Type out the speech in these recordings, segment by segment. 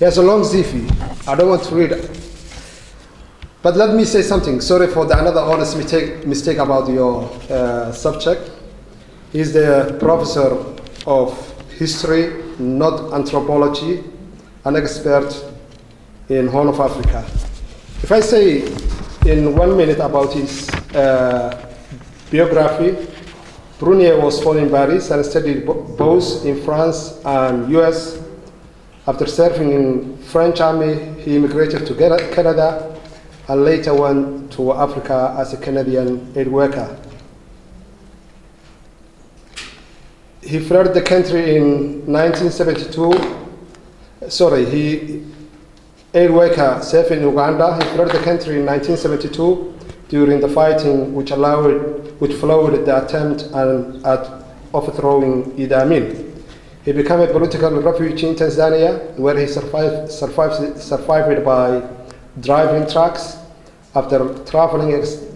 He has a long CV. I don't want to read it. But let me say something. Sorry for another honest mistake about your subject. He's the professor of history, not anthropology, an expert in Horn of Africa. If I say in 1 minute about his biography, Prunier was born in Paris and studied both in France and US. After serving in French army, he immigrated to Canada and later went to Africa as a Canadian aid worker. He fled the country in 1972. Aid worker served in Uganda. He fled the country in 1972 during the fighting which followed the attempt at overthrowing Idi Amin. He became a political refugee in Tanzania, where he survived by driving trucks after traveling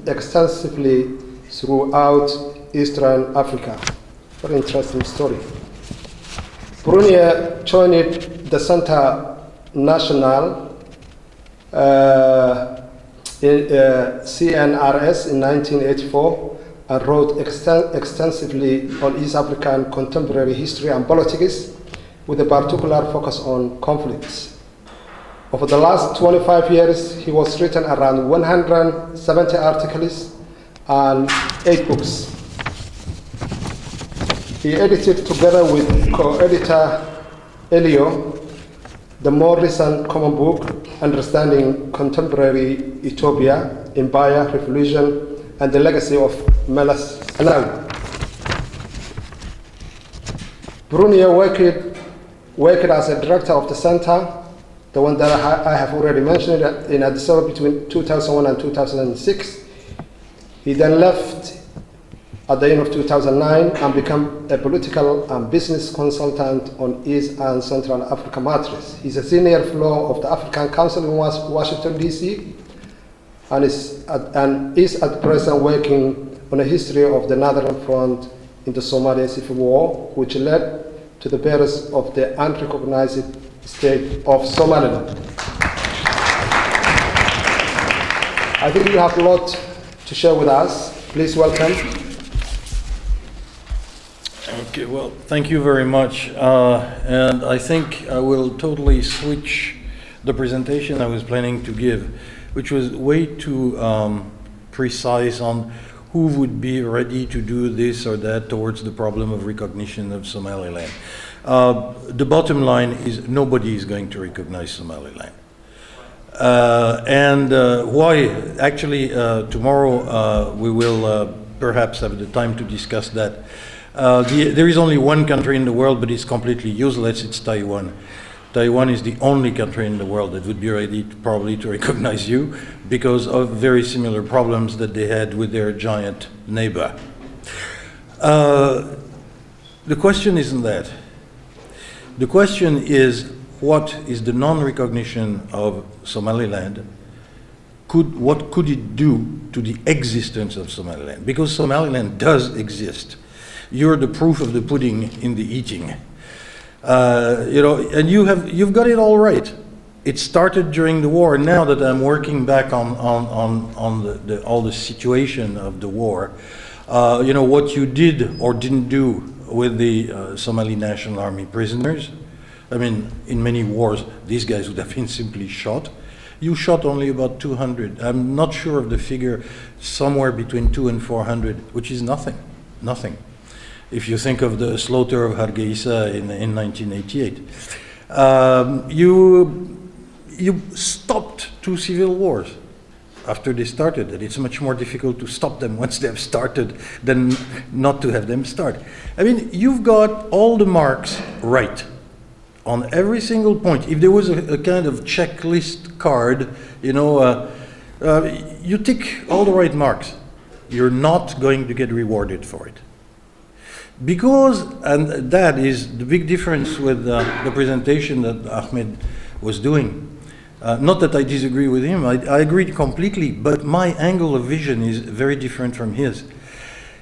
extensively throughout Eastern Africa. Very interesting story. Prunier joined the Centre National CNRS in 1984 and wrote extensively on East African contemporary history and politics with a particular focus on conflicts. Over the last 25 years, he has written around 170 articles and 8 books. He edited, together with co-editor Elio, the more recent common book, Understanding Contemporary Ethiopia, Empire, Revolution, and the Legacy of Meles Zenawi. Prunier worked as a director of the center, the one that I have already mentioned, in Addis Ababa between 2001 and 2006. He then left at the end of 2009 and became a political and business consultant on East and Central Africa matters. He's a senior fellow of the African Council in Washington, D.C., and is at present working on a history of the Northern Front in the Somalian Civil War, which led to the birth of the unrecognized state of Somaliland. I think you have a lot to share with us. Please welcome. Okay, well, thank you very much. And I think I will totally switch the presentation I was planning to give, which was way too precise on who would be ready to do this or that towards the problem of recognition of Somaliland. The bottom line is nobody is going to recognize Somaliland. Why? Actually, tomorrow we will perhaps have the time to discuss that. There is only one country in the world, but it's completely useless. It's Taiwan. Taiwan is the only country in the world that would be ready probably to recognize you because of very similar problems that they had with their giant neighbor. The question isn't that. The question is, what is the non-recognition of Somaliland? What could it do to the existence of Somaliland? Because Somaliland does exist. You're the proof of the pudding in the eating. And you've got it all right. It started during the war. Now that I'm working back on all the situation of the war, what you did or didn't do with the Somali National Army prisoners. I mean, in many wars, these guys would have been simply shot. You shot only about 200. I'm not sure of the figure, somewhere between 200 and 400, which is nothing. Nothing. If you think of the slaughter of Hargeisa in 1988. You stopped 2 civil wars after they started, and it's much more difficult to stop them once they have started than not to have them start. I mean, you've got all the marks right on every single point. If there was a kind of checklist card, you tick all the right marks. You're not going to get rewarded for it. Because, and that is the big difference with the presentation that Ahmed was doing. Not that I disagree with him, I agree completely, but my angle of vision is very different from his.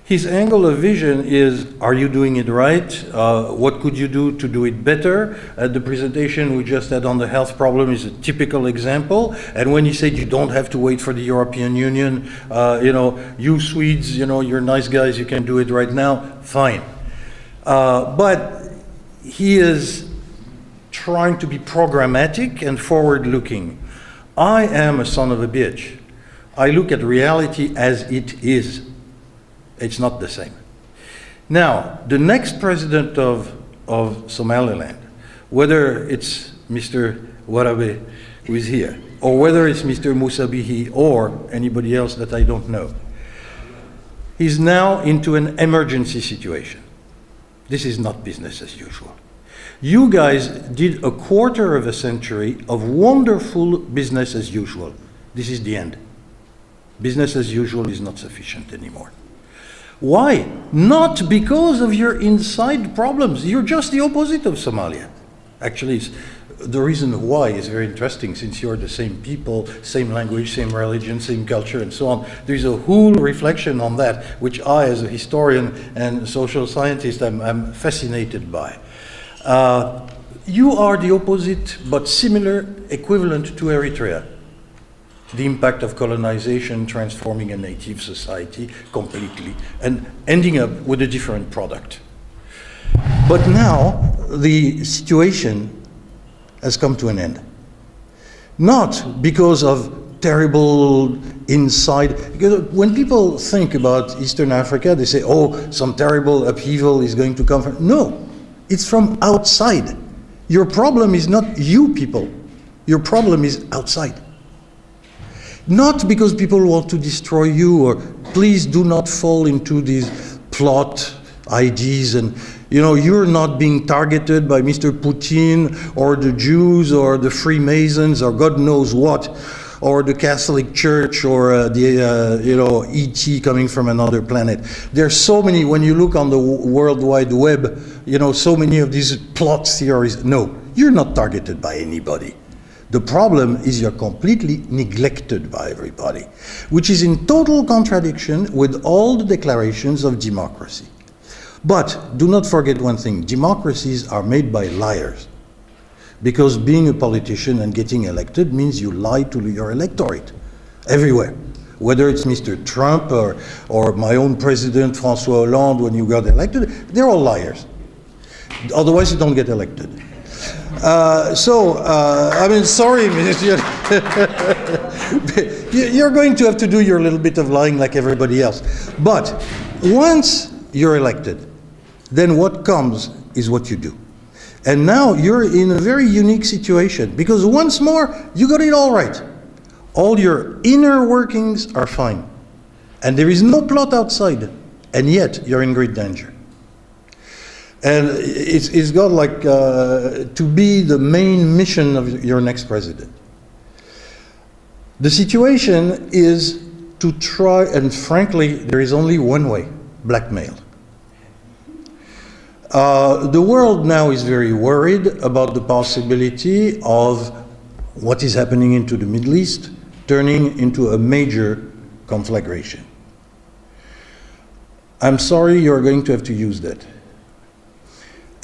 His angle of vision is, are you doing it right? What could you do to do it better? The presentation we just had on the health problem is a typical example. And when he said you don't have to wait for the European Union, you Swedes, you're nice guys, you can do it right now, fine. But he is trying to be programmatic and forward-looking. I am a son of a bitch. I look at reality as it is. It's not the same. Now, the next president of Somaliland, whether it's Mr. Warabe, who is here, or whether it's Mr. Musabihi or anybody else that I don't know, he's now into an emergency situation. This is not business as usual. You guys did a quarter of a century of wonderful business as usual. This is the end. Business as usual is not sufficient anymore. Why? Not because of your inside problems. You're just the opposite of Somalia. Actually, the reason why is very interesting, since you're the same people, same language, same religion, same culture, and so on. There's a whole reflection on that, which I, as a historian and social scientist, I'm fascinated by. You are the opposite, but similar, equivalent to Eritrea. The impact of colonization transforming a native society completely and ending up with a different product. But now the situation has come to an end. Not because of terrible inside, because when people think about Eastern Africa, they say, oh, some terrible upheaval is going to come from, no, it's from outside. Your problem is not you people, your problem is outside. Not because people want to destroy you, or please do not fall into these plot ideas and, you're not being targeted by Mr. Putin or the Jews or the Freemasons or God knows what, or the Catholic Church or ET coming from another planet. There's so many, when you look on the World Wide Web, so many of these plot theories. No, you're not targeted by anybody. The problem is you're completely neglected by everybody, which is in total contradiction with all the declarations of democracy. But do not forget one thing, democracies are made by liars. Because being a politician and getting elected means you lie to your electorate, everywhere. Whether it's Mr. Trump or my own president, François Hollande, when you got elected, they're all liars. Otherwise you don't get elected. Sorry, monsieur. You're going to have to do your little bit of lying like everybody else. But once you're elected, then what comes is what you do. And now you're in a very unique situation, because once more, you got it all right. All your inner workings are fine. And there is no plot outside, and yet you're in great danger. And it's got to be the main mission of your next president. The situation is to try, and frankly, there is only one way, blackmail. The world now is very worried about the possibility of what is happening into the Middle East turning into a major conflagration. I'm sorry, you're going to have to use that.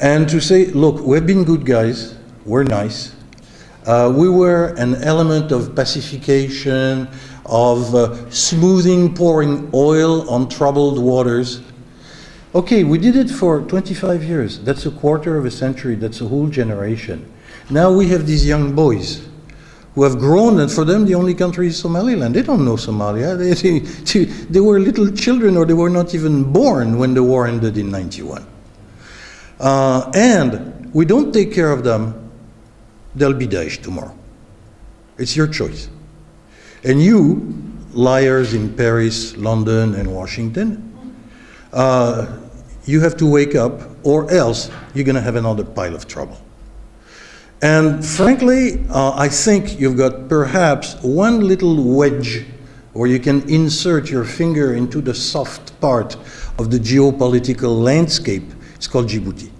And to say, look, we've been good guys, we're nice. We were an element of pacification, of smoothing, pouring oil on troubled waters. Okay, we did it for 25 years. That's a quarter of a century. That's a whole generation. Now we have these young boys who have grown, and for them the only country is Somaliland. They don't know Somalia. They were little children, or they were not even born when the war ended in 91. And we don't take care of them, they'll be Daesh tomorrow. It's your choice. And you, liars in Paris, London, and Washington, you have to wake up, or else you're going to have another pile of trouble. And frankly, I think you've got perhaps one little wedge where you can insert your finger into the soft part of the geopolitical landscape. It's called Djibouti.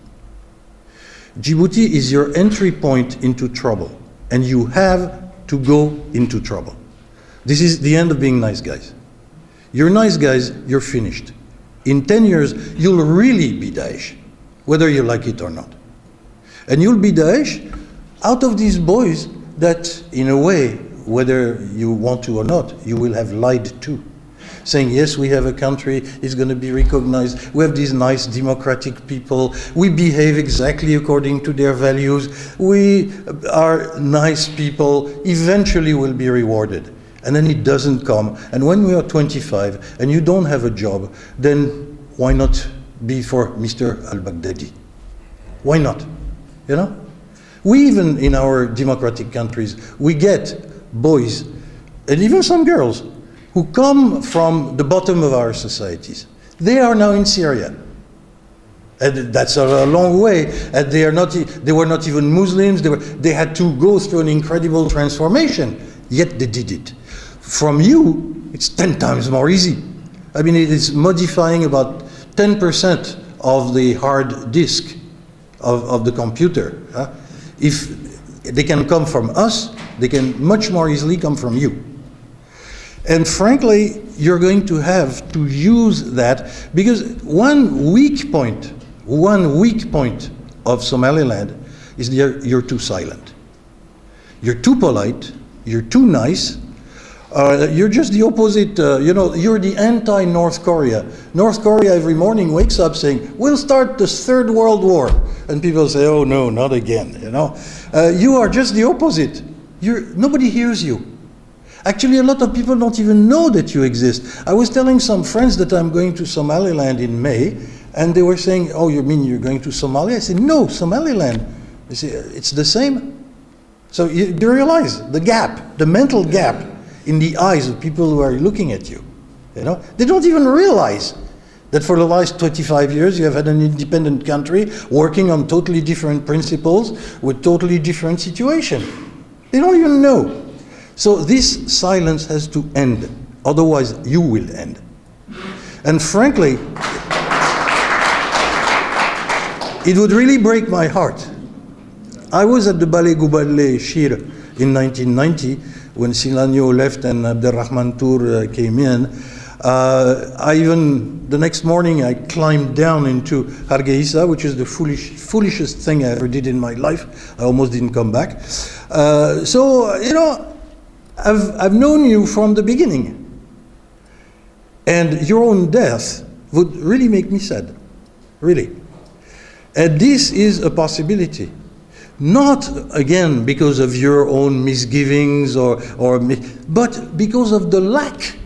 Djibouti is your entry point into trouble, and you have to go into trouble. This is the end of being nice guys. You're nice guys, you're finished. In 10 years, you'll really be Daesh, whether you like it or not. And you'll be Daesh out of these boys that, in a way, whether you want to or not, you will have lied to. Saying, yes, we have a country, it's going to be recognized, we have these nice democratic people, we behave exactly according to their values, we are nice people, eventually we'll be rewarded. And then it doesn't come. And when we are 25 and you don't have a job, then why not be for Mr. al-Baghdadi? Why not? You know? We even, in our democratic countries, we get boys, and even some girls, who come from the bottom of our societies. They are now in Syria. And that's a long way. And they were not even Muslims. They had to go through an incredible transformation, yet they did it. From you, it's 10 times more easy. I mean, it is modifying about 10% of the hard disk of the computer. If they can come from us, they can much more easily come from you. And frankly, you're going to have to use that, because one weak point of Somaliland is you're too silent. You're too polite, you're too nice, you're just the opposite, you're the anti-North Korea. North Korea every morning wakes up saying, we'll start the Third World War. And people say, oh no, not again, You are just the opposite. Nobody hears you. Actually, a lot of people don't even know that you exist. I was telling some friends that I'm going to Somaliland in May, and they were saying, oh, you mean you're going to Somalia? I said, no, Somaliland. They say, it's the same. So you realize the gap, the mental gap in the eyes of people who are looking at you. They don't even realize that for the last 25 years you have had an independent country working on totally different principles with totally different situation. They don't even know. So this silence has to end, otherwise you will end. And frankly, it would really break my heart. I was at the Ballet Goubalé Shir in 1990 when Silanyo left and Abdelrahman Tour came in. The next morning I climbed down into Hargeisa, which is the foolishest thing I ever did in my life. I almost didn't come back. I've known you from the beginning. And your own death would really make me sad. Really. And this is a possibility. Not, again, because of your own misgivings but because of the lack.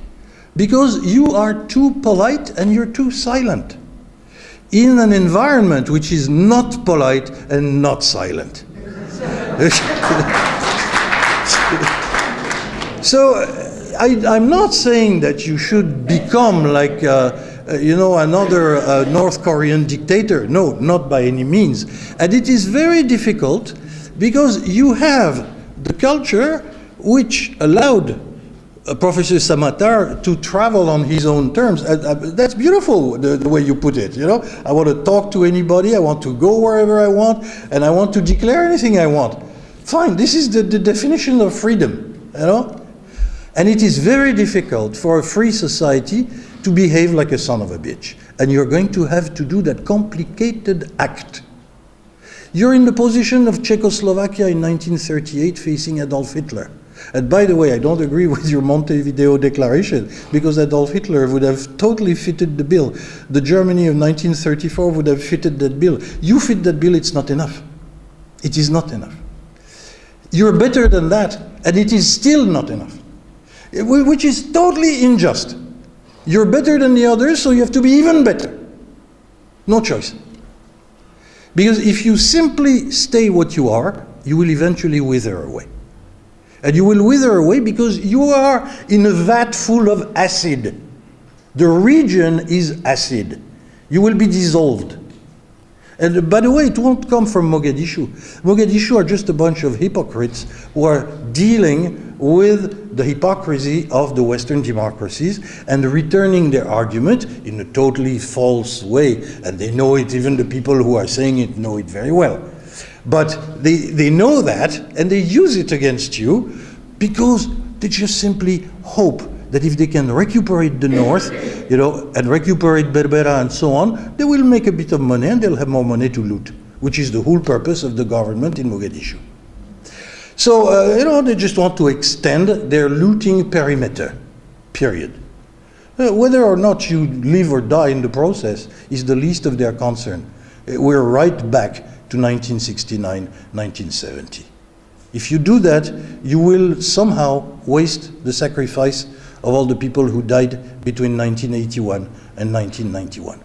Because you are too polite and you're too silent. In an environment which is not polite and not silent. So I'm not saying that you should become like another North Korean dictator. No, not by any means. And it is very difficult because you have the culture which allowed Professor Samatar to travel on his own terms. That's beautiful, the way you put it. I want to talk to anybody, I want to go wherever I want, and I want to declare anything I want. Fine, this is the definition of freedom, And it is very difficult for a free society to behave like a son of a bitch. And you're going to have to do that complicated act. You're in the position of Czechoslovakia in 1938 facing Adolf Hitler. And by the way, I don't agree with your Montevideo declaration, because Adolf Hitler would have totally fitted the bill. The Germany of 1934 would have fitted that bill. You fit that bill, it's not enough. It is not enough. You're better than that, and it is still not enough. Which is totally unjust. You're better than the others, so you have to be even better. No choice. Because if you simply stay what you are, you will eventually wither away. And you will wither away because you are in a vat full of acid. The region is acid. You will be dissolved. And by the way, it won't come from Mogadishu. Mogadishu are just a bunch of hypocrites who are dealing with the hypocrisy of the Western democracies and returning their argument in a totally false way. And they know it, even the people who are saying it know it very well. But they know that, and they use it against you because they just simply hope that if they can recuperate the north, you know, and recuperate Berbera and so on, they will make a bit of money and they'll have more money to loot, which is the whole purpose of the government in Mogadishu. So, you know, they just want to extend their looting perimeter, period. Whether or not you live or die in the process is the least of their concern. We're right back to 1969, 1970. If you do that, you will somehow waste the sacrifice of all the people who died between 1981 and 1991.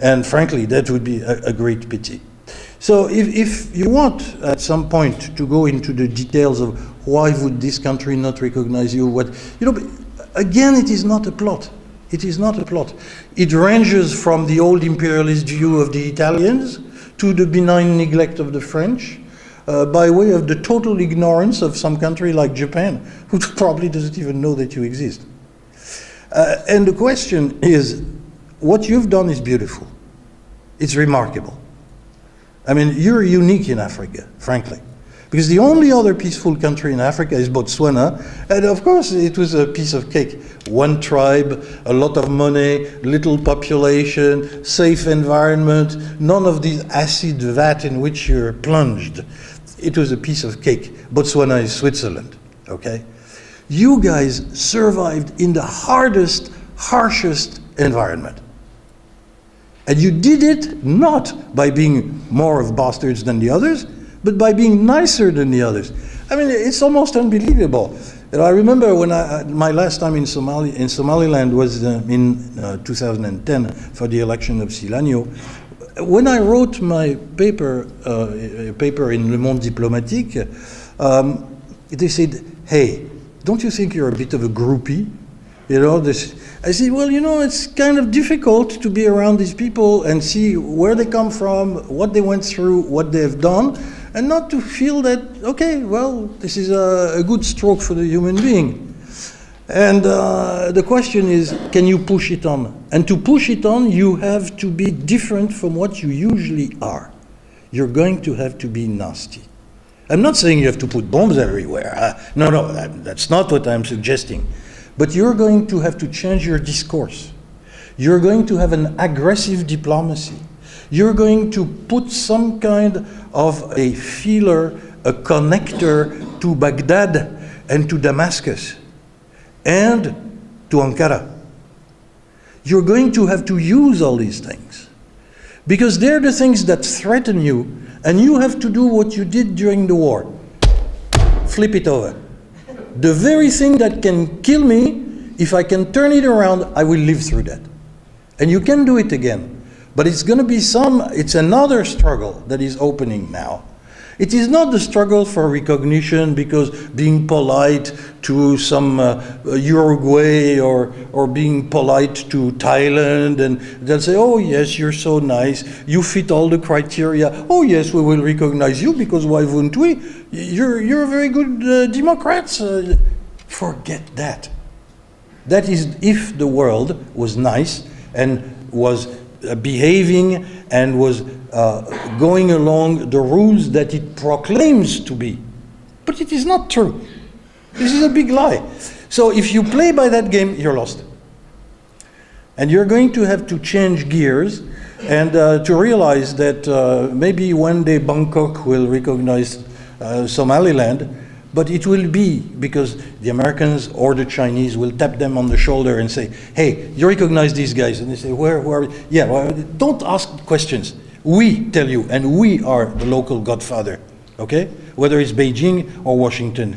And frankly, that would be a great pity. So if you want at some point to go into the details of why would this country not recognize you, what, you know, again, it is not a plot. It is not a plot. It ranges from the old imperialist view of the Italians to the benign neglect of the French, by way of the total ignorance of some country like Japan, who probably doesn't even know that you exist. And the question is, what you've done is beautiful. It's remarkable. I mean, you're unique in Africa, frankly. Because the only other peaceful country in Africa is Botswana, and of course it was a piece of cake. One tribe, a lot of money, little population, safe environment, none of these acid vat in which you're plunged. It was a piece of cake. Botswana is Switzerland, okay? You guys survived in the hardest, harshest environment. And you did it not by being more of bastards than the others, but by being nicer than the others. I mean, it's almost unbelievable. And I remember when my last time in Somaliland was in 2010 for the election of Silanyo. When I wrote my paper, a paper in Le Monde Diplomatique, they said, hey, don't you think you're a bit of a groupie? You know, I said, well, you know, it's kind of difficult to be around these people and see where they come from, what they went through, what they've done, and not to feel that, okay, well, this is a good stroke for the human being. And the question is, can you push it on? And to push it on, you have to be different from what you usually are. You're going to have to be nasty. I'm not saying you have to put bombs everywhere. No, that's not what I'm suggesting. But you're going to have to change your discourse. You're going to have an aggressive diplomacy. You're going to put some kind of a feeler, a connector to Baghdad and to Damascus and to Ankara. You're going to have to use all these things because they're the things that threaten you, and you have to do what you did during the war. Flip it over. The very thing that can kill me, if I can turn it around, I will live through that. And you can do it again. But it's going to be it's another struggle that is opening now. It is not the struggle for recognition because being polite to some Uruguay or being polite to Thailand, and they'll say, oh yes, you're so nice, you fit all the criteria, oh yes, we will recognize you because why wouldn't we? You're a very good Democrats. Forget that. That is if the world was nice and was behaving and was going along the rules that it proclaims to be. But it is not true. This is a big lie. So if you play by that game, you're lost. And you're going to have to change gears and to realize that maybe one day Bangkok will recognize Somaliland, but it will be because the Americans or the Chinese will tap them on the shoulder and say, hey, you recognize these guys. And they say, where are we? Yeah, well, don't ask questions. We tell you, and we are the local godfather, okay? Whether it's Beijing or Washington.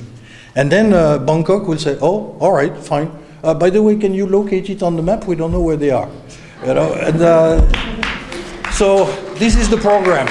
And then Bangkok will say, oh, all right, fine. By the way, can you locate it on the map? We don't know where they are. You know, and so this is the program.